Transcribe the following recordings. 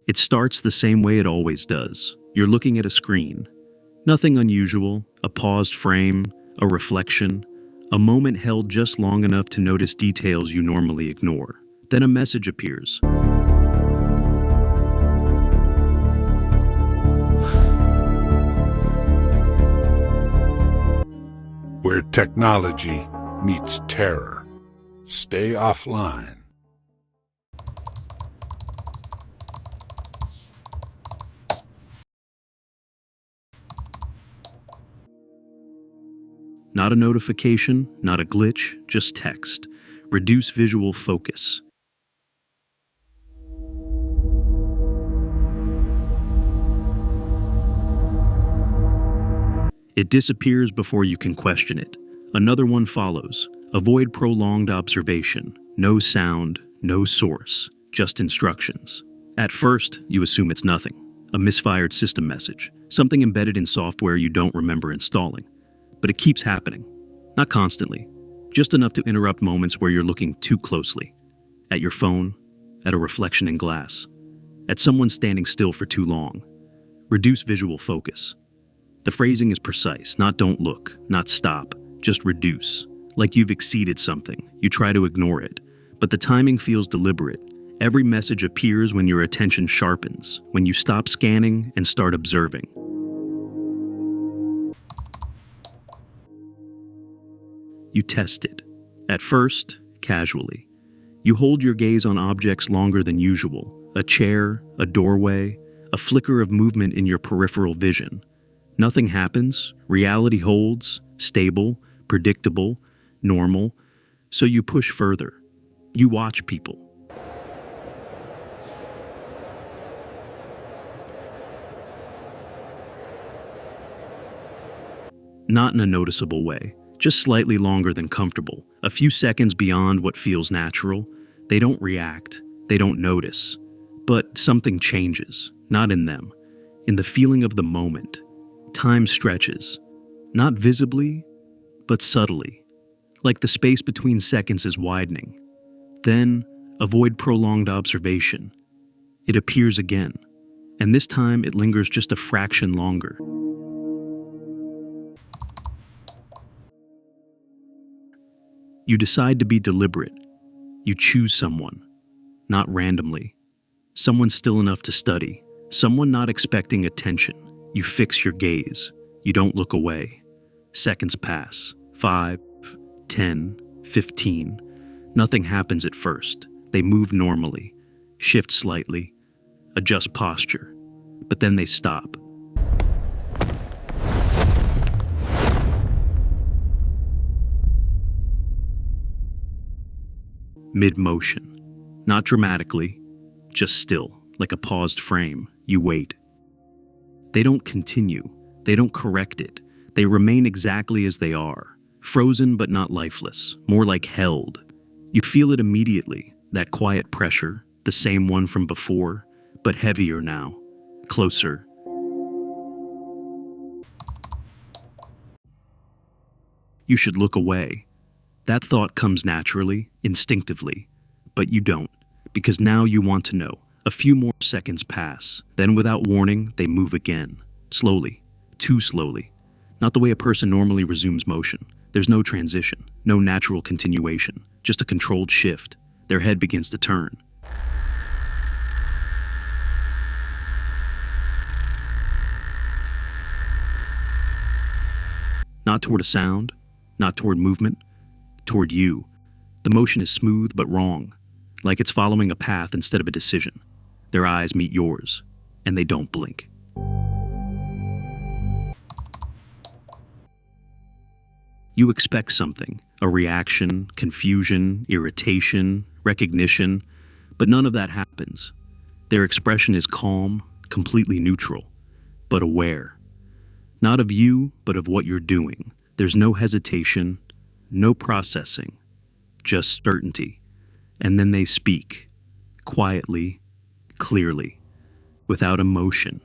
It starts the same way it always does. You're looking at a screen. Nothing unusual, a paused frame, a reflection, a moment held just long enough to notice details you normally ignore. Then a message appears. Where technology meets terror. Stay offline. Not a notification, not a glitch, just text. Reduce visual focus. It disappears before you can question it. Another one follows. Avoid prolonged observation. No sound, no source, just instructions. At first, you assume it's nothing. A misfired system message. Something embedded in software you don't remember installing. But it keeps happening. Not constantly. Just enough to interrupt moments where you're looking too closely. At your phone, at a reflection in glass, at someone standing still for too long. Reduce visual focus. The phrasing is precise, not don't look, not stop, just reduce. Like you've exceeded something, you try to ignore it, but the timing feels deliberate. Every message appears when your attention sharpens, when you stop scanning and start observing. You test it. At first, casually. You hold your gaze on objects longer than usual. A chair, a doorway, a flicker of movement in your peripheral vision. Nothing happens. Reality holds, stable, predictable, normal. So you push further. You watch people. Not in a noticeable way. Just slightly longer than comfortable, a few seconds beyond what feels natural. They don't react, they don't notice. But something changes, not in them, in the feeling of the moment. Time stretches, not visibly, but subtly, like the space between seconds is widening. Then, avoid prolonged observation. It appears again, and this time it lingers just a fraction longer. You decide to be deliberate. You choose someone, not randomly. Someone still enough to study, someone not expecting attention. You fix your gaze. You don't look away. Seconds pass. 5, 10, 15. Nothing happens at first. They move normally, shift slightly, adjust posture, but then they stop. Mid-motion. Not dramatically, just still, like a paused frame. You wait. They don't continue. They don't correct it. They remain exactly as they are. Frozen but not lifeless, more like held. You feel it immediately, that quiet pressure, the same one from before, but heavier now, closer. You should look away. That thought comes naturally, instinctively, but you don't, because now you want to know. A few more seconds pass, then without warning, they move again. Slowly, too slowly. Not the way a person normally resumes motion. There's no transition, no natural continuation, just a controlled shift. Their head begins to turn. Not toward a sound, not toward movement, toward you. The motion is smooth but wrong, like it's following a path instead of a decision. Their eyes meet yours, and they don't blink. You expect something, a reaction, confusion, irritation, recognition, but none of that happens. Their expression is calm, completely neutral, but aware. Not of you, but of what you're doing. There's no hesitation, no processing, just certainty. And then they speak, quietly, clearly, without emotion.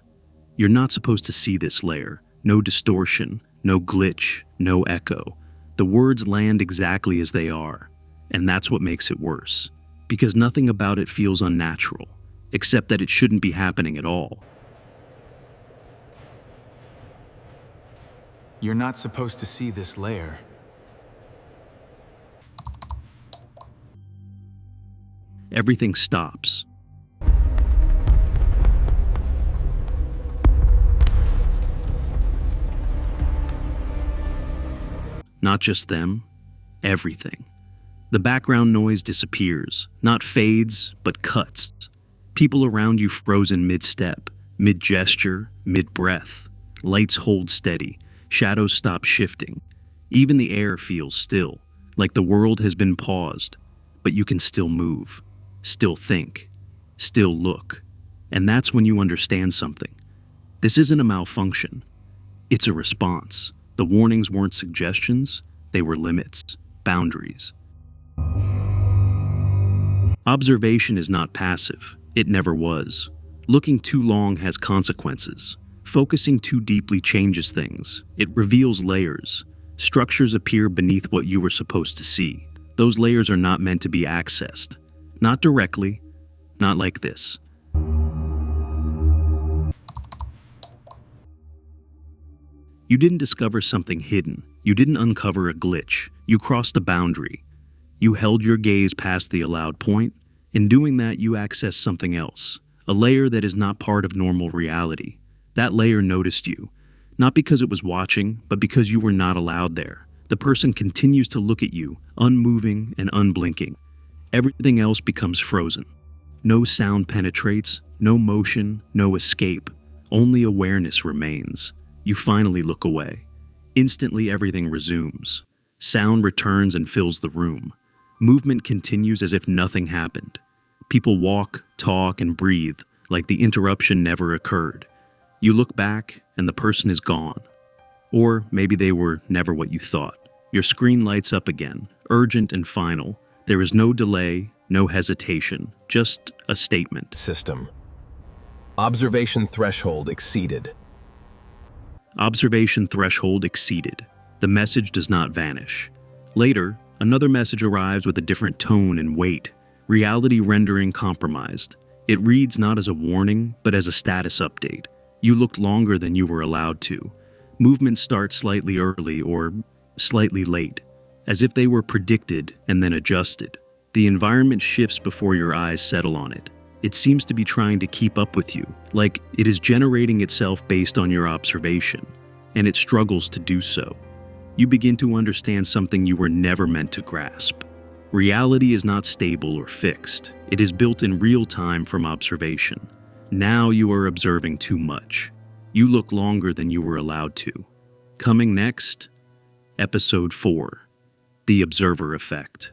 You're not supposed to see this layer. No distortion, no glitch, no echo. The words land exactly as they are, and that's what makes it worse. Because nothing about it feels unnatural. except that it shouldn't be happening at all. You're not supposed to see this layer. Everything stops. Not just them, everything. The background noise disappears, not fades, but cuts. People around you frozen mid-step, mid-gesture, mid-breath. Lights hold steady, shadows stop shifting. Even the air feels still, like the world has been paused, but you can still move, still think, still look. And that's when you understand something. This isn't a malfunction. It's a response. The warnings weren't suggestions, they were limits, boundaries. Observation is not passive. It never was. Looking too long has consequences. Focusing too deeply changes things. It reveals layers. Structures appear beneath what you were supposed to see. Those layers are not meant to be accessed. Not directly, not like this. You didn't discover something hidden. You didn't uncover a glitch. You crossed a boundary. You held your gaze past the allowed point. In doing that, you accessed something else, a layer that is not part of normal reality. That layer noticed you, not because it was watching, but because you were not allowed there. The person continues to look at you, unmoving and unblinking. Everything else becomes frozen. No sound penetrates, no motion, no escape. Only awareness remains. You finally look away. Instantly, everything resumes. Sound returns and fills the room. Movement continues as if nothing happened. People walk, talk, and breathe like the interruption never occurred. You look back, and the person is gone. Or maybe they were never what you thought. Your screen lights up again, urgent and final. There is no delay, no hesitation, just a statement. System. Observation threshold exceeded. Observation threshold exceeded. The message does not vanish. Later, another message arrives with a different tone and weight, reality rendering compromised. It reads not as a warning, but as a status update. You looked longer than you were allowed to. Movements start slightly early or slightly late, as if they were predicted and then adjusted. The environment shifts before your eyes settle on it. It seems to be trying to keep up with you, like it is generating itself based on your observation, and it struggles to do so. You begin to understand something you were never meant to grasp. Reality is not stable or fixed. It is built in real time from observation. Now you are observing too much. You look longer than you were allowed to. Coming next, Episode 4, The Observer Effect.